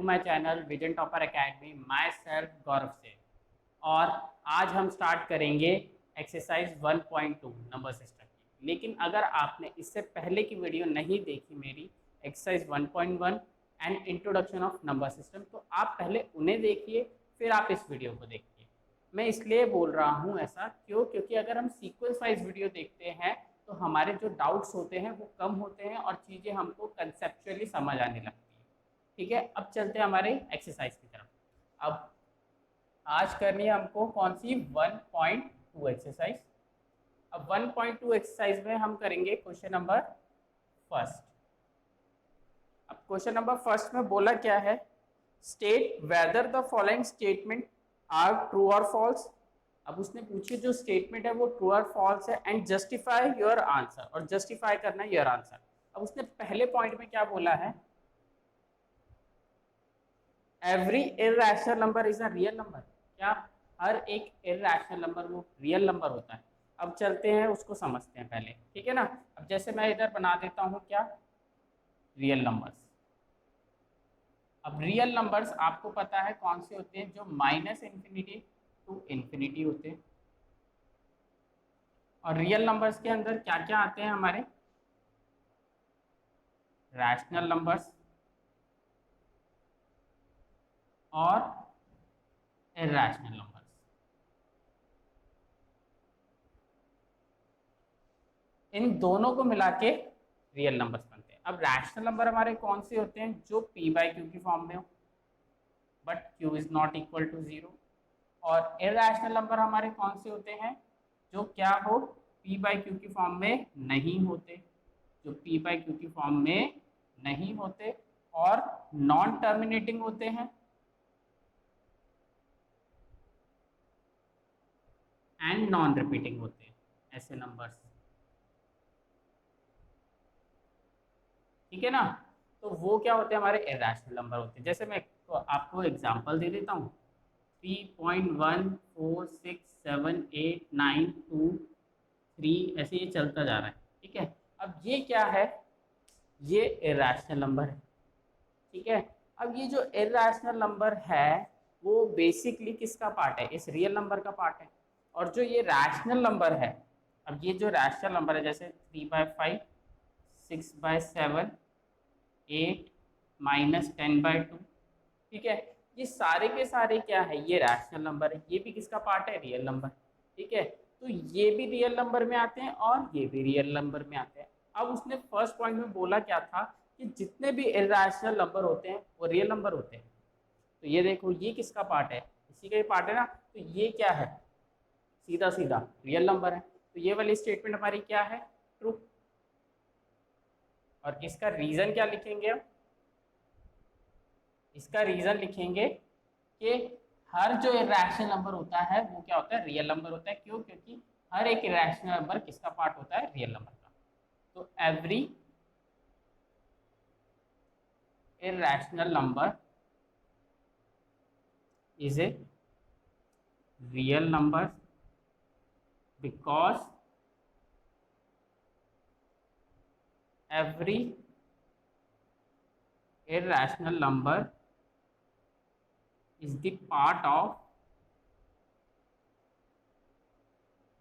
To my channel vision topper academy, myself Gaurav से। और आज हम स्टार्ट करेंगे एक्सरसाइज 1.2 नंबर सिस्टम की। लेकिन अगर आपने इससे पहले की वीडियो नहीं देखी मेरी exercise 1.1 and introduction of number system, तो आप पहले उन्हें देखिए, फिर आप इस वीडियो को देखिए। मैं इसलिए बोल रहा हूँ ऐसा क्योंकि अगर हम सीक्वेंस वाइज वीडियो देखते हैं तो हमारे जो डाउट्स होते हैं वो कम होते हैं और चीज़ें हमको कंसेप्चुअली समझ आने लगती हैं। ठीक है, अब चलते हैं हमारे एक्सरसाइज की तरफ। अब आज करनी है हमको कौन सी 1.2 एक्सरसाइज। अब 1.2 एक्सरसाइज में हम करेंगे क्वेश्चन नंबर फर्स्ट। अब क्वेश्चन नंबर फर्स्ट में बोला क्या है, state whether the following statement are true or false. अब उसने पूछी जो स्टेटमेंट है वो ट्रू और फॉल्स है एंड जस्टिफाई योर आंसर, और जस्टिफाई करना है योर आंसर। अब उसने पहले पॉइंट में क्या बोला है, every irrational number is a real number. क्या हर एक इरैशनल नंबर वो रियल नंबर होता है? अब चलते हैं उसको समझते हैं पहले, ठीक है ना। अब जैसे मैं इधर बना देता हूँ क्या, रियल नंबर्स। अब रियल नंबर्स आपको पता है कौन से होते हैं, जो माइनस इन्फिनिटी टू इन्फिनिटी होते हैं। और रियल नंबर्स के अंदर क्या क्या आते हैं हमारे, रैशनल नंबर्स और इरैशनल नंबर्स। इन दोनों को मिला के रियल नंबर्स बनते हैं। अब रैशनल नंबर हमारे कौन से होते हैं, जो पी बाई क्यू की फॉर्म में हो but q is not equal to zero. और इरैशनल नंबर हमारे कौन से होते हैं, जो क्या हो, पी बाई क्यू की फॉर्म में नहीं होते, जो पी बाई क्यू की फॉर्म में नहीं होते और नॉन टर्मिनेटिंग होते हैं एंड नॉन रिपीटिंग होते हैं, ऐसे नंबर्स। ठीक है ना। तो वो क्या होते हैं, हमारे इरैशनल नंबर होते हैं। जैसे मैं तो आपको एग्जांपल दे देता हूँ, 3.1467892 ऐसे ये चलता जा रहा है। ठीक है, अब ये क्या है, ये इरैशनल नंबर है। ठीक है, अब ये जो इरैशनल नंबर है वो बेसिकली किसका पार्ट है, इस रियल नंबर का पार्ट है। और जो ये रैशनल नंबर है, अब ये जो रैशनल नंबर है, जैसे 3/5, 6/7, 8 -10/2, ठीक है, ये सारे के सारे क्या है, ये रैशनल नंबर है। ये भी किसका पार्ट है, रियल नंबर। ठीक है, तो ये भी रियल नंबर में आते हैं और ये भी रियल नंबर में आते हैं। अब उसने फर्स्ट पॉइंट में बोला क्या था, कि जितने भी इरैशनल नंबर होते हैं वो रियल नंबर होते हैं। तो ये देखो, ये किसका पार्ट है, इसी का ही पार्ट है ना। तो ये क्या है, सीधा सीधा रियल नंबर है। तो ये वाली स्टेटमेंट हमारी क्या है, ट्रू। और इसका रीजन क्या लिखेंगे हम, इसका रीजन लिखेंगे कि हर जो इरैशनल नंबर होता है वो क्या होता है, रियल नंबर होता है। क्यों, क्योंकि हर एक इरैशनल नंबर किसका पार्ट होता है, रियल नंबर का। तो every irrational number is a real number because every irrational number is the part of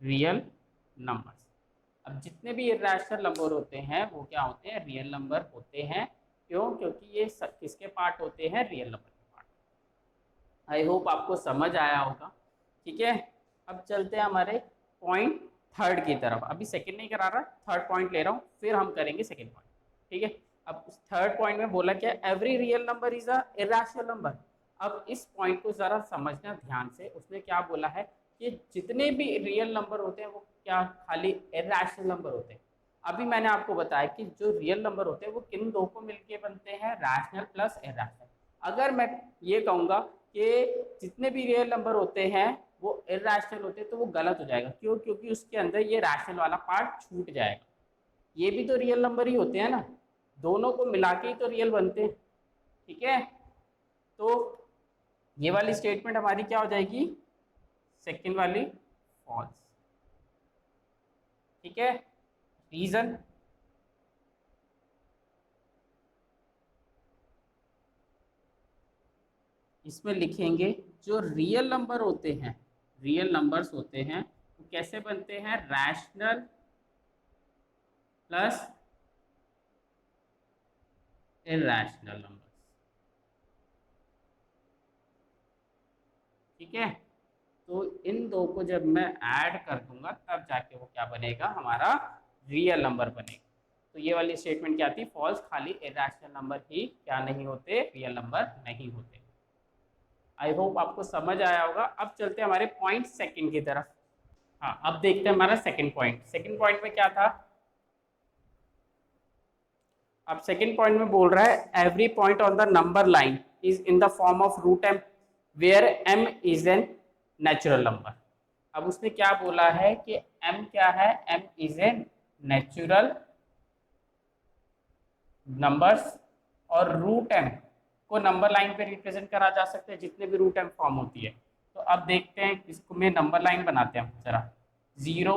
real numbers। अब जितने भी इरैशनल नंबर होते हैं वो क्या होते हैं, रियल नंबर होते हैं। क्यों, क्योंकि ये किसके पार्ट होते हैं, रियल नंबर के पार्ट। आई होप आपको समझ आया होगा। ठीक है, अब चलते हैं हमारे पॉइंट थर्ड की तरफ। अभी सेकंड नहीं करा रहा, थर्ड पॉइंट ले रहा हूँ, फिर हम करेंगे सेकंड पॉइंट। ठीक है, अब उस थर्ड पॉइंट में बोला क्या, every real number is a irrational number. अब इस पॉइंट को जरा समझना ध्यान से। उसने क्या बोला है कि जितने भी रियल नंबर होते हैं वो क्या खाली इरैशनल नंबर होते हैं। अभी मैंने आपको बताया कि जो रियल नंबर होते हैं वो किन दो को मिलके बनते हैं, रैशनल प्लस इरैशनल। अगर मैं ये कहूँगा कि जितने भी रियल नंबर होते हैं वो इरैशनल होते हैं तो वो गलत हो जाएगा। क्यों, क्योंकि उसके अंदर ये रैशनल वाला पार्ट छूट जाएगा। ये भी तो रियल नंबर ही होते हैं ना, दोनों को मिला के ही तो रियल बनते हैं। ठीक है, तो ये वाली स्टेटमेंट हमारी क्या हो जाएगी, सेकंड वाली फॉल्स। ठीक है, रीजन, इसमें लिखेंगे जो रियल नंबर होते हैं, रियल नंबर्स होते हैं वो कैसे बनते हैं, रैशनल प्लस इरैशनल नंबर्स। ठीक है, तो इन दो को जब मैं ऐड कर दूंगा तब जाके वो क्या बनेगा, हमारा रियल नंबर बनेगा। तो ये वाली स्टेटमेंट क्या थी, फॉल्स, खाली इरैशनल नंबर ही क्या नहीं होते, रियल नंबर नहीं होते। आई होप आपको समझ आया होगा। अब चलते हैं हमारे पॉइंट सेकंड की तरफ। हाँ, अब देखते हैं हमारा सेकंड पॉइंट। सेकंड पॉइंट में क्या था, अब सेकंड पॉइंट में बोल रहा है every point on the number line is in the form of root m where m is a natural number. अब उसने क्या बोला है कि m क्या है, m is a natural numbers, और रूट m को नंबर लाइन पे रिप्रेजेंट करा जा सकते हैं जितने भी रूट m फॉर्म होती है। तो अब देखते हैं इसको में नंबर लाइन बनाते हैं हम जरा। 0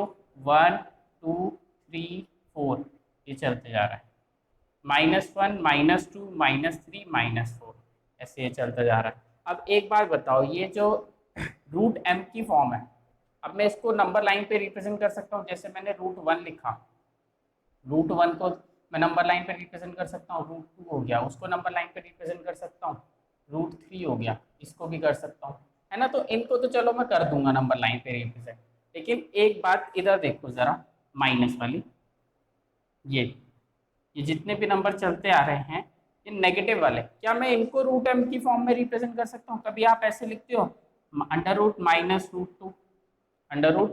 1 2 3 4 ये चलते जा रहा है, -1 -2 -3 -4 ऐसे ये चलता जा रहा है। अब एक बात बताओ, ये जो रूट m की फॉर्म है, अब मैं इसको नंबर लाइन पे रिप्रेजेंट कर सकता हूँ। जैसे मैंने √1 लिखा, √1 को मैं नंबर लाइन पे रिप्रेजेंट कर सकता हूँ, √2 हो गया, उसको नंबर लाइन पे रिप्रेजेंट कर सकता हूँ, √3 हो गया, इसको भी कर सकता हूँ, है ना। तो इनको तो चलो मैं कर दूंगा नंबर लाइन पे रिप्रेजेंट, लेकिन एक बात इधर देखो जरा, माइनस वाली, ये जितने भी नंबर चलते आ रहे हैं ये नेगेटिव वाले, क्या मैं इनको रूट एम की फॉर्म में रिप्रेजेंट कर सकता हूँ? कभी आप ऐसे लिखते हो √-√2, √-2,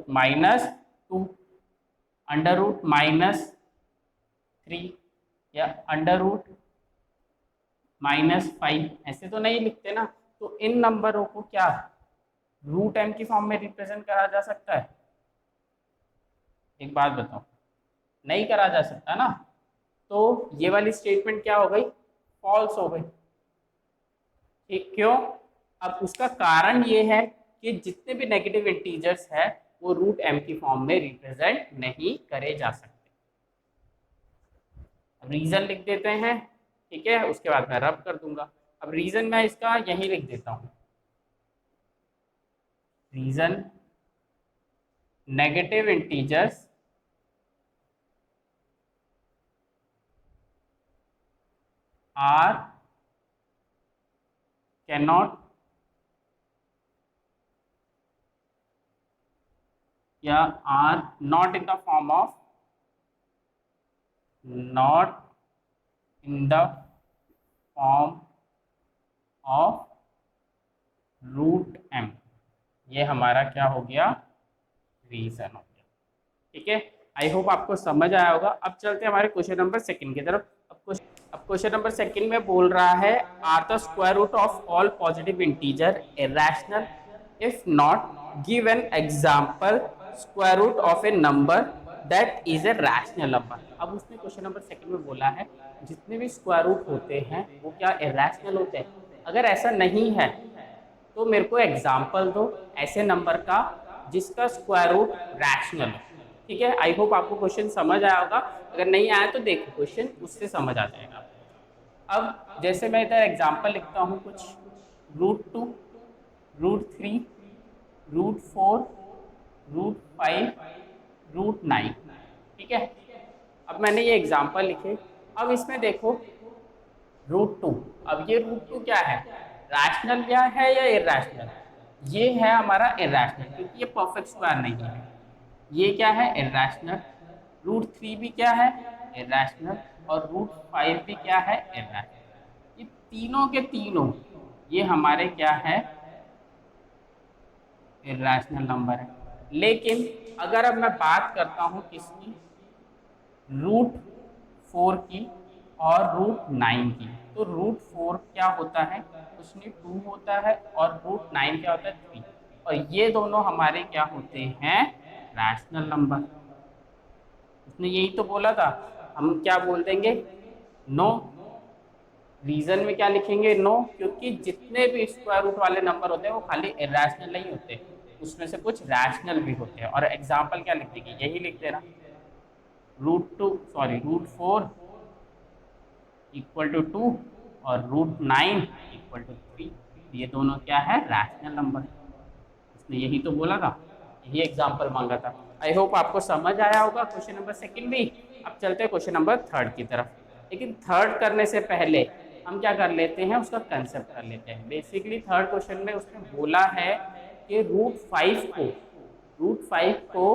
√-3 या √-5, ऐसे तो नहीं लिखते ना। तो इन नंबरों को क्या रूट एम की फॉर्म में रिप्रेजेंट करा जा सकता है? एक बात बताओ, नहीं करा जा सकता ना। तो ये वाली स्टेटमेंट क्या हो गई, फॉल्स हो गई। ठीक, क्यों? अब उसका कारण ये है कि जितने भी नेगेटिव इंटीजर्स है वो रूट एम की फॉर्म में रिप्रेजेंट नहीं करे जा सकते। रीजन लिख देते हैं, ठीक है, उसके बाद मैं रब कर दूंगा। अब रीजन मैं इसका यही लिख देता हूं, reason negative integers are cannot या are not in the form of, not in the form of root M. ये हमारा क्या हो गया, रीजन हो गया। ठीक है, आई होप आपको समझ आया होगा। अब चलते हैं हमारे क्वेश्चन नंबर सेकंड की तरफ। अब क्वेश्चन नंबर सेकंड में बोल रहा है are the square root of all positive integer irrational, if not give an example square root of a number that is a rational number. अब उसने क्वेश्चन नंबर सेकंड में बोला है जितने भी स्क्वायर रूट होते हैं वो क्या इरैशनल होते हैं। अगर ऐसा नहीं है तो मेरे को एग्जाम्पल दो ऐसे नंबर का जिसका स्क्वायर रूट रैशनल हो। ठीक है, आई होप आपको क्वेश्चन समझ आया होगा। अगर नहीं आया तो देखो क्वेश्चन, उससे समझ आ जाएगा आपको। अब जैसे मैं इधर एग्जाम्पल लिखता हूँ कुछ, √2, √3, √4, √5, √9। ठीक है, अब मैंने ये एग्जाम्पल लिखे। अब इसमें देखो √2, अब ये √2 क्या है, रैशनल या है या इरैशनल? ये है हमारा इरैशनल क्योंकि ये परफेक्ट स्क्वायर नहीं है। ये क्या है, इरैशनल। √3 भी क्या है, इरैशनल। और √5 भी क्या है, इरैशनल। ये तीनों के तीनों ये हमारे क्या है, इरैशनल नंबर है। लेकिन अगर अब मैं बात करता हूँ किसकी, √4 की और √9 की, तो √4 क्या होता है, कुछ नहीं 2 होता है, और √9 क्या होता है, 3। और ये दोनों हमारे क्या होते हैं, रैशनल नंबर। उसने यही तो बोला था। हम क्या बोल देंगे, नो। रीजन में क्या लिखेंगे, नो, क्योंकि जितने भी स्क्वायर रूट वाले नंबर होते हैं वो खाली इरैशनल नहीं होते, उसमें से कुछ रैशनल भी होते हैं। और एग्जाम्पल क्या लिख देंगे, यही लिख देना, √4 = 2 और √9 = 3। ये दोनों क्या है, रैशनल नंबर। उसने यही तो बोला था, यही एग्जाम्पल मांगा था। आई होप आपको समझ आया होगा क्वेश्चन नंबर सेकंड भी। अब चलते हैं क्वेश्चन नंबर थर्ड की तरफ। लेकिन थर्ड करने से पहले हम क्या कर लेते हैं, उसका कंसेप्ट कर लेते हैं। बेसिकली थर्ड क्वेश्चन में उसने बोला है कि रूट फाइव को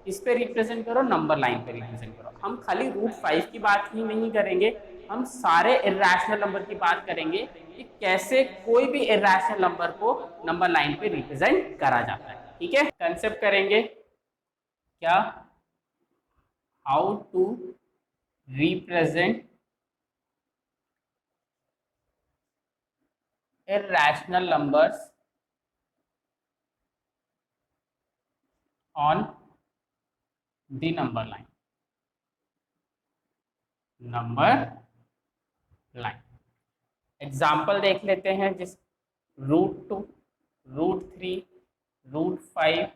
किस पे रिप्रेजेंट करो, नंबर लाइन पे रिप्रेजेंट करो। हम खाली रूट 5 की बात ही नहीं करेंगे, हम सारे इर्रेशनल नंबर की बात करेंगे कि कैसे कोई भी इर्रेशनल नंबर को नंबर लाइन पे रिप्रेजेंट करा जाता है। ठीक है, कंसेप्ट करेंगे क्या, how to represent irrational numbers on the number line। Example देख लेते हैं, जिस √2, √3, √5,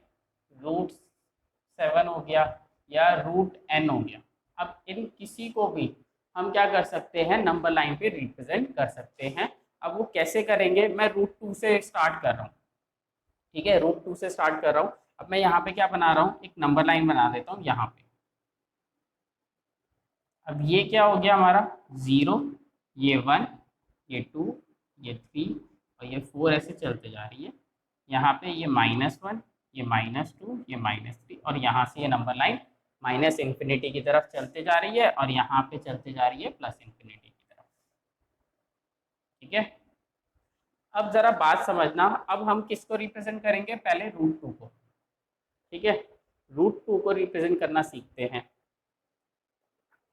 √7 हो गया या √n हो गया। अब इन किसी को भी हम क्या कर सकते हैं, नंबर लाइन पे रिप्रेजेंट कर सकते हैं। अब वो कैसे करेंगे, मैं √2 से स्टार्ट कर रहा हूँ। ठीक है, √2 से स्टार्ट कर रहा हूँ। अब मैं यहाँ पे क्या बना रहा हूँ, एक नंबर लाइन बना देता हूँ यहाँ पे। अब ये क्या हो गया हमारा, 0, ये 1, ये 2, ये 3 और ये 4 ऐसे चलते जा रही है। यहाँ पे ये -1, ये -2, ये -3 और यहाँ से ये नंबर लाइन -इन्फिनिटी की तरफ चलते जा रही है और यहाँ पे चलते जा रही है +इन्फिनिटी की तरफ। ठीक है, अब जरा बात समझना, अब हम किसको रिप्रेजेंट करेंगे, पहले √2 को। ठीक है, √2 को रिप्रेजेंट करना सीखते हैं।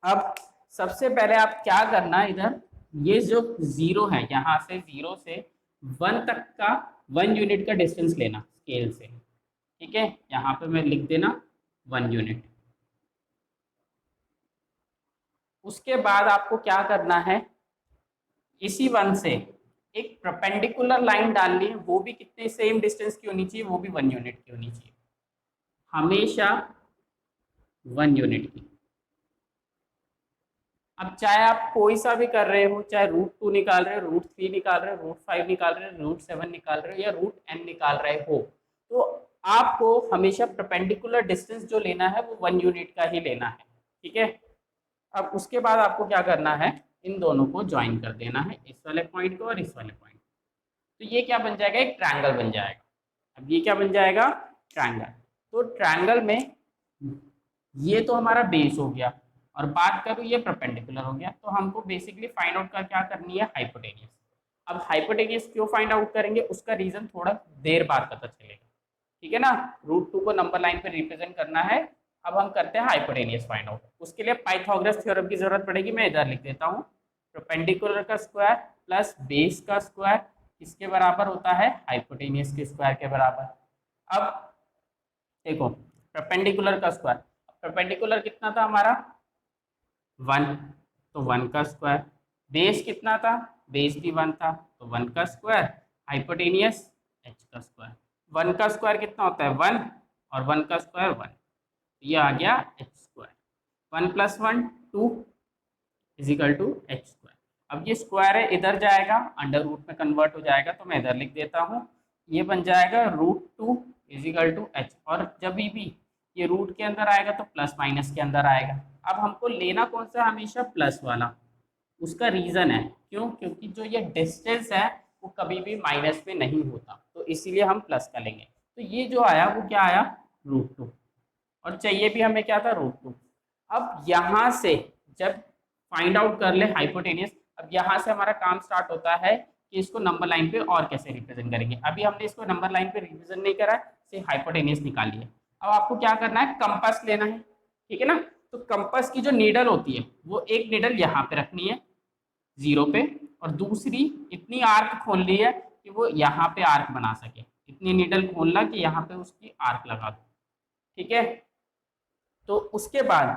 अब सबसे पहले आप क्या करना, इधर ये जो 0 है, यहाँ से 0 से 1 तक का 1 यूनिट का डिस्टेंस लेना स्केल से। ठीक है, यहाँ पे मैं लिख देना 1 यूनिट। उसके बाद आपको क्या करना है, इसी 1 से एक परपेंडिकुलर लाइन डालनी है, वो भी कितने, सेम डिस्टेंस की होनी चाहिए, वो भी 1 यूनिट की होनी चाहिए, हमेशा 1 यूनिट की। अब चाहे आप कोई सा भी कर रहे हो, चाहे √2 निकाल रहे हो, √3 निकाल रहे हो, √5 निकाल रहे हो, √7 निकाल रहे हो या √n निकाल रहे हो, तो आपको हमेशा परपेंडिकुलर डिस्टेंस जो लेना है वो 1 यूनिट का ही लेना है। ठीक है, अब उसके बाद आपको क्या करना है, इन दोनों को ज्वाइन कर देना है, इस वाले पॉइंट को और इस वाले पॉइंट। तो ये क्या बन जाएगा, एक ट्रायंगल बन जाएगा। अब ये क्या बन जाएगा, ट्रायंगल। तो ट्रायंगल में ये तो हमारा बेस हो गया और बात करूँ ये परपेंडिकुलर हो गया। तो हमको बेसिकली फाइंड आउट का क्या करनी है, हाइपोटेनियस। अब हाइपोटेनियस क्यों फाइंड आउट करेंगे, उसका रीजन थोड़ा देर बाद पता चलेगा। ठीक है ना, √2 को नंबर लाइन पे रिप्रेजेंट करना है। अब हम करते हैं हाइपोटेनियस फाइंड आउट। उसके लिए पाइथागोरस थ्योरम की जरूरत पड़ेगी, मैं इधर लिख देता हूँ। परपेंडिकुलर का स्क्वायर प्लस बेस का स्क्वायर किसके बराबर होता है, हाइपोटेनियस के स्क्वायर के बराबर। अब देखो, परपेंडिकुलर का स्क्वायर, परपेंडिकुलर कितना था हमारा 1, तो 1 का स्क्वायर। बेस कितना था, बेस भी 1 था, तो 1 का स्क्वायर। हाइपोटेनियस h का स्क्वायर। 1 का स्क्वायर कितना होता है 1 और 1 का स्क्वायर 1, ये आ गया h स्क्वायर। 1 + 1 2 = h square. अब ये स्क्वायर है, इधर जाएगा अंडर रूट में कन्वर्ट हो जाएगा, तो मैं इधर लिख देता हूँ, ये बन जाएगा √2 = h। और जब भी ये रूट के अंदर आएगा तो प्लस माइनस के अंदर आएगा। अब हमको लेना कौन सा, हमेशा प्लस वाला। उसका रीज़न है क्यों, क्योंकि जो ये डिस्टेंस है वो कभी भी माइनस में नहीं होता, तो इसीलिए हम प्लस का लेंगे। तो ये जो आया वो क्या आया, √2, और चाहिए भी हमें क्या था, √2। अब यहाँ से जब फाइंड आउट कर ले हाइपोटेनियस, अब यहाँ से हमारा काम स्टार्ट होता है कि इसको नंबर लाइन पे और कैसे रिप्रेजेंट करेंगे। अभी हमने इसको नंबर लाइन पे रिप्रेजेंट नहीं करा, सिर्फ हाइपोटेनियस निकाल लिया। अब आपको क्या करना है, कंपास लेना है। ठीक है ना, तो कंपास की जो नीडल होती है वो एक नीडल यहाँ पे रखनी है 0 पे, और दूसरी इतनी आर्क खोलनी है कि वो यहाँ पे आर्क बना सके। इतनी नीडल खोलना कि यहाँ पे उसकी आर्क लगा दो। ठीक है, तो उसके बाद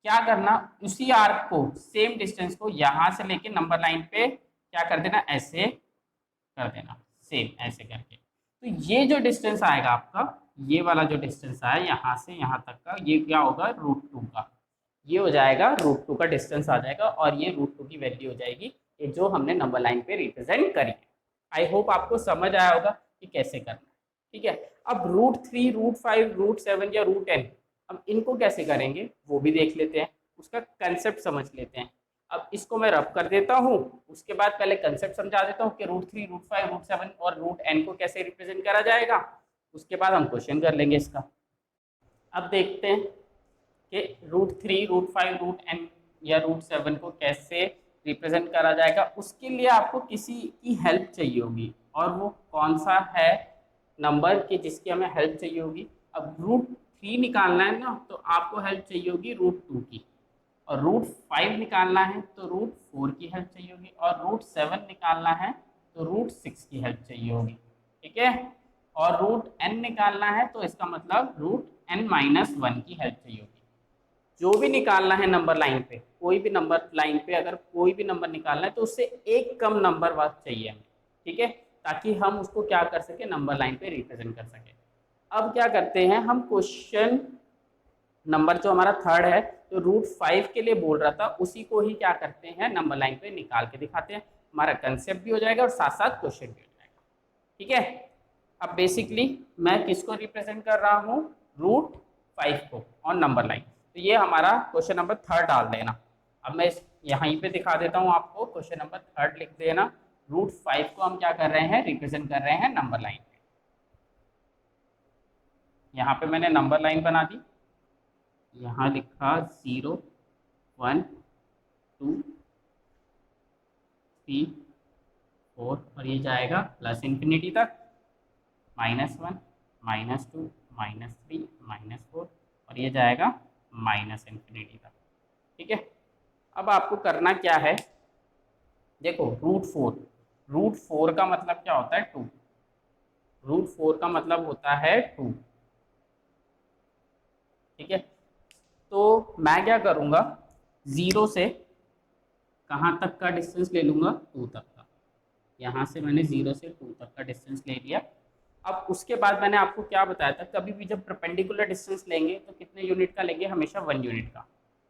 क्या करना, उसी आर्क को, सेम डिस्टेंस को यहाँ से लेके नंबर लाइन पे क्या कर देना, ऐसे कर देना, सेम ऐसे करके। तो ये जो डिस्टेंस आएगा आपका, ये वाला जो डिस्टेंस आया यहाँ से यहाँ तक का, ये क्या होगा, √2 का। ये हो जाएगा √2 का डिस्टेंस आ जाएगा, और ये √2 की वैल्यू हो जाएगी, ये जो हमने नंबर लाइन पे रिप्रेजेंट करी है। आई होप आपको समझ आया होगा कि कैसे करना है। ठीक है, अब √3, √5, √7 या √10, अब इनको कैसे करेंगे वो भी देख लेते हैं, उसका कंसेप्ट समझ लेते हैं। अब इसको मैं रब कर देता हूँ, उसके बाद पहले कंसेप्ट समझा देता हूँ कि √3, √5, √7 और √n को कैसे रिप्रेजेंट करा जाएगा, उसके बाद हम क्वेश्चन कर लेंगे इसका। अब देखते हैं कि √3, √5, √n या √7 को कैसे रिप्रेजेंट करा जाएगा। उसके लिए आपको किसी की हेल्प चाहिए होगी, और वो कौन सा है नंबर कि जिसकी हमें हेल्प चाहिए होगी। अब √3 निकालना है ना, तो आपको हेल्प चाहिए होगी √2 की, और √5 निकालना है तो √4 की हेल्प चाहिए होगी, और √7 निकालना है तो √6 की हेल्प चाहिए होगी। ठीक है, और √n निकालना है तो इसका मतलब √n-1 की हेल्प चाहिए होगी। जो भी निकालना है नंबर लाइन पे, कोई भी नंबर लाइन पे अगर कोई भी नंबर निकालना है तो उससे एक कम नंबर वाला चाहिए हमें। ठीक है, ताकि हम उसको क्या कर सके, नंबर लाइन पे रिप्रेजेंट कर सके। अब क्या करते हैं हम, क्वेश्चन नंबर जो हमारा थर्ड है, जो √5 के लिए बोल रहा था, उसी को ही क्या करते हैं, नंबर लाइन पे निकाल के दिखाते हैं। हमारा कंसेप्ट भी हो जाएगा और साथ साथ क्वेश्चन भी हो जाएगा। ठीक है, अब बेसिकली मैं किसको रिप्रेजेंट कर रहा हूँ, √5 को और नंबर लाइन। तो ये हमारा क्वेश्चन नंबर थर्ड डाल देना। अब मैं यहीं पे दिखा देता हूँ आपको, क्वेश्चन नंबर थर्ड लिख देना। √5 को हम क्या कर रहे हैं, रिप्रेजेंट कर रहे हैं नंबर लाइन पे। यहाँ पे मैंने नंबर लाइन बना दी, यहाँ लिखा 0, 1, 2, 3, 4 और ये जाएगा प्लस इन्फिनिटी तक, -1, -2, -3, -4 और ये जाएगा -इन्फिनिटी तक। ठीक है, अब आपको करना क्या है, देखो √4 का मतलब क्या होता है, 2। √4 का मतलब होता है 2। ठीक है, तो मैं क्या करूँगा, 0 से कहाँ तक का डिस्टेंस ले लूँगा, 2 तक का। यहाँ से मैंने 0 से 2 तक का डिस्टेंस ले लिया। अब उसके बाद मैंने आपको क्या बताया था, कभी भी जब परपेंडिकुलर डिस्टेंस लेंगे तो कितने यूनिट का लेंगे, हमेशा 1 यूनिट का।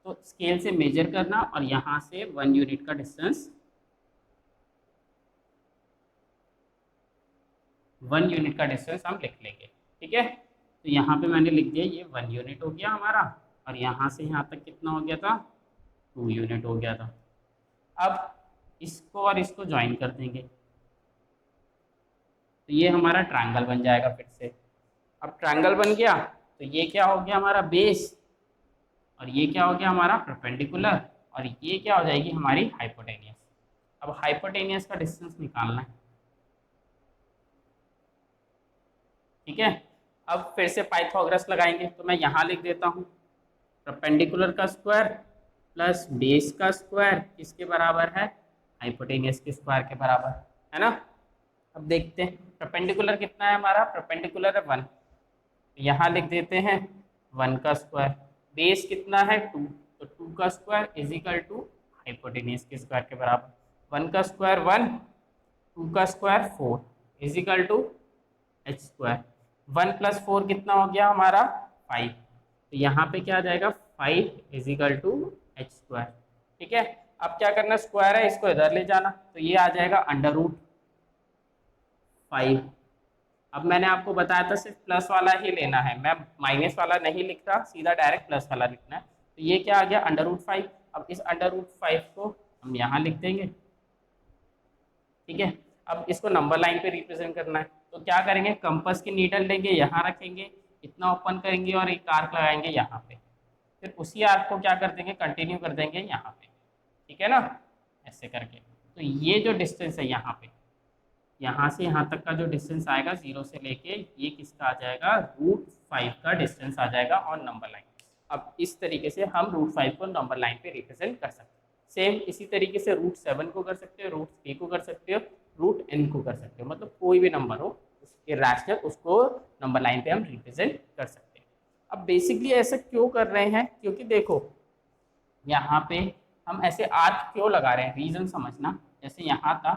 तो स्केल से मेजर करना और यहाँ से 1 यूनिट का डिस्टेंस, 1 यूनिट का डिस्टेंस हम लिख लेंगे। ठीक है, तो यहाँ पे मैंने लिख दिया, ये 1 यूनिट हो गया हमारा, और यहाँ से यहाँ तक कितना हो गया था, 2 यूनिट हो गया था। अब इसको और इसको ज्वाइन कर देंगे तो ये हमारा ट्रायंगल बन जाएगा फिर से। अब ट्रायंगल बन गया तो ये क्या हो गया, हमारा बेस, और ये क्या हो गया, हमारा परपेंडिकुलर, और ये क्या हो जाएगी, हमारी हाइपोटेनियस। अब हाइपोटेनियस का डिस्टेंस निकालना है। ठीक है, अब फिर से पाइथागोरस लगाएंगे, तो मैं यहाँ लिख देता हूँ, परपेंडिकुलर का स्क्वायर प्लस बेस का स्क्वायर किसके बराबर है, हाइपोटेनियस के स्क्वायर के बराबर, है ना। अब देखते हैं परपेंडिकुलर कितना है हमारा, परपेंडिकुलर है 1, यहाँ लिख देते हैं 1 का स्क्वायर। बेस कितना है 2, तो 2 का square is equal to hypotenuse के स्क्वायर के बराबर। 1 का स्क्वायर 1, 2 का square 4 is equal to h square. 1 + 4 कितना हो गया हमारा 5, तो यहाँ पे क्या आ जाएगा 5 is equal to h square. ठीक है, अब क्या करना, स्क्वायर है इसको इधर ले जाना, तो ये आ जाएगा √5। अब मैंने आपको बताया था सिर्फ प्लस वाला ही लेना है, मैं माइनस वाला नहीं लिख रहा, सीधा डायरेक्ट प्लस वाला लिखना है। तो ये क्या आ गया √5। अब इस √5 को हम यहाँ लिख देंगे। ठीक है, अब इसको नंबर लाइन पे रिप्रेजेंट करना है, तो क्या करेंगे, कंपास की नीडल लेंगे, यहाँ रखेंगे, इतना ओपन करेंगे और एक आर्क लगाएंगे यहाँ पे, फिर उसी आर्क को क्या कर देंगे, कंटिन्यू कर देंगे यहाँ पे। ठीक है ना, ऐसे करके। तो ये जो डिस्टेंस है यहाँ से यहाँ तक का जो डिस्टेंस आएगा 0 से लेके, ये किसका आ जाएगा, √5 का डिस्टेंस आ जाएगा ऑन नंबर लाइन। अब इस तरीके से हम √5 को नंबर लाइन पे रिप्रेजेंट कर सकते हैं। सेम इसी तरीके से √7 को कर सकते हो, √3 को कर सकते हो, √n को कर सकते हो, मतलब कोई भी नंबर हो इरेशनल, उसको नंबर लाइन पे हम रिप्रेजेंट कर सकते हैं। अब बेसिकली ऐसा क्यों कर रहे हैं, क्योंकि देखो यहाँ पे हम ऐसे आर्क क्यों लगा रहे हैं, रीज़न समझना। जैसे यहाँ था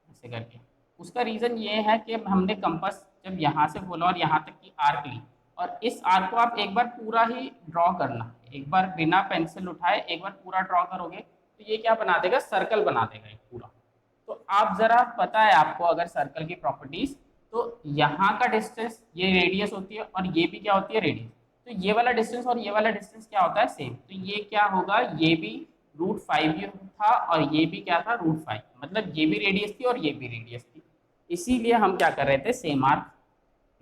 ऐसे करके, उसका रीज़न ये है कि हमने कंपास जब यहाँ से बोला और यहाँ तक की आर्क ली, और इस आर्क को आप एक बार पूरा ही ड्रॉ करना, एक बार बिना पेंसिल उठाए एक बार पूरा ड्रॉ करोगे तो ये क्या बना देगा, सर्कल बना देगा एक पूरा। तो आप जरा पता है आपको अगर सर्कल की प्रॉपर्टीज, तो यहाँ का डिस्टेंस ये रेडियस होती है और ये भी क्या होती है रेडियस। तो ये वाला डिस्टेंस और ये वाला डिस्टेंस क्या होता है सेम, तो ये क्या होगा, ये भी √5 ही था और ये भी क्या था √5, मतलब ये भी रेडियस थी और ये भी रेडियस थी। इसीलिए हम क्या कर रहे थे, सेम आर्क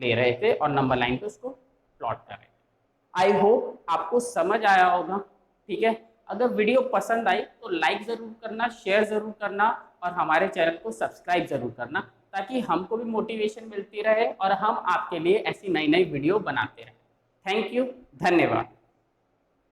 ले रहे थे और नंबर लाइन पे उसको प्लॉट कर रहे थे। आई होप आपको समझ आया होगा। ठीक है, अगर वीडियो पसंद आई तो लाइक ज़रूर करना, शेयर ज़रूर करना और हमारे चैनल को सब्सक्राइब ज़रूर करना, ताकि हमको भी मोटिवेशन मिलती रहे और हम आपके लिए ऐसी नई नई वीडियो बनाते रहें। थैंक यू, धन्यवाद।